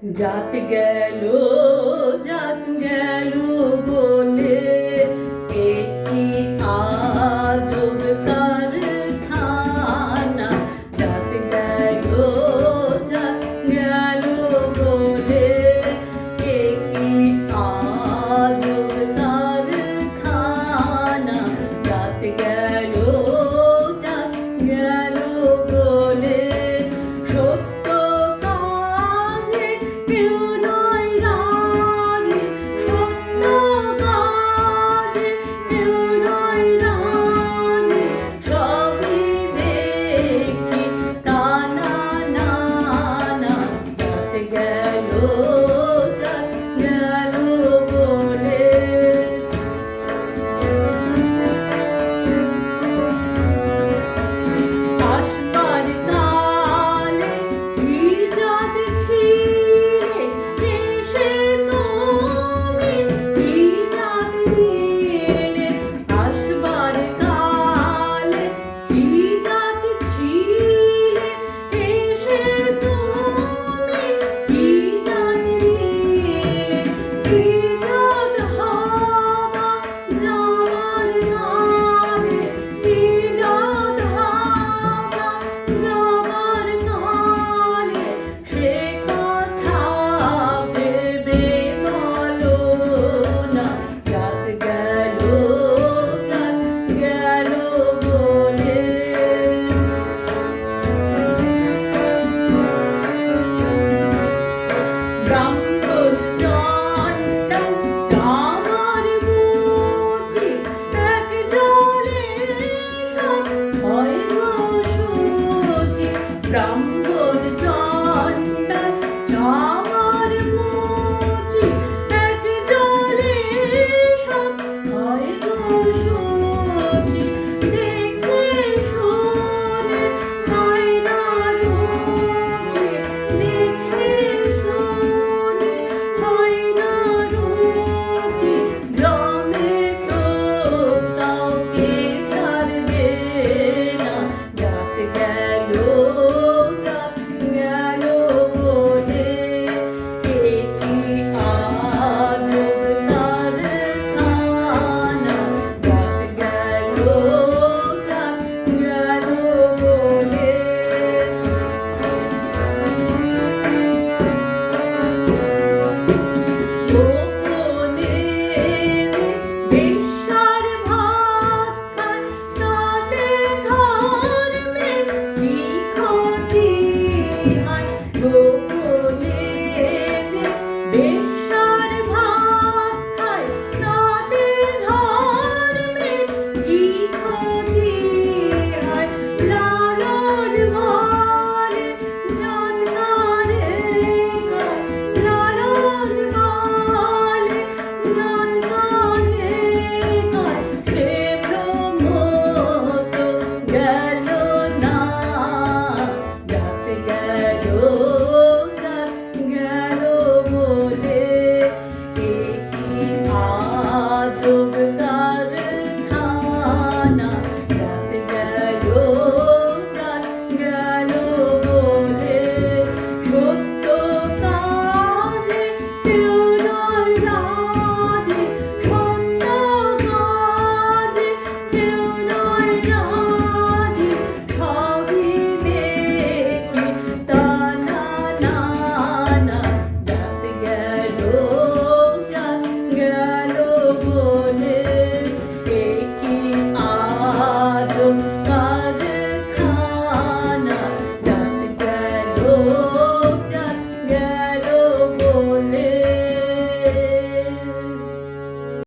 জাত গেল বলে এটি আজব কারখানা। জাত গেল বলে এটি আজব কারখানা। জাত গেল বলে সত্য কাজে কেউ নয় রাজি, সত্য কাজে কেউ নয় রাজি। সবই দেখি টানা নানা। জাত গেল বলে আসবার কালে কি জাত ছিলে, এসে তুমি কি জাত নিলে। আসবার কালে কি জাত ছিলে, এসে তুমি কি জাত নিলে। কি জাত হবা যাবার কালে, কি জাত হবা যাবার কালে। সে কথা ভেবে বলো না। জাত গেল বলে ব্রাহ্মণ চণ্ডাল চামার বুঝি এক জলে সব হয় গো শুচি। ব্রাহ্মণ চণ্ডাল চামার বুঝি এক জলে সব হয় গো শুচি। দেখে শুনে হয় না রুচি, দেখে শুনে হয় না রুচি। জমে তো কাউকে ছাড়বে না। জাত গেল বলে এটি আজব কারখানা। জাত গেল বলে গোপনে বেশ্যার ভাত খায়, তাতে ধর্মের কি ক্ষতি হয়।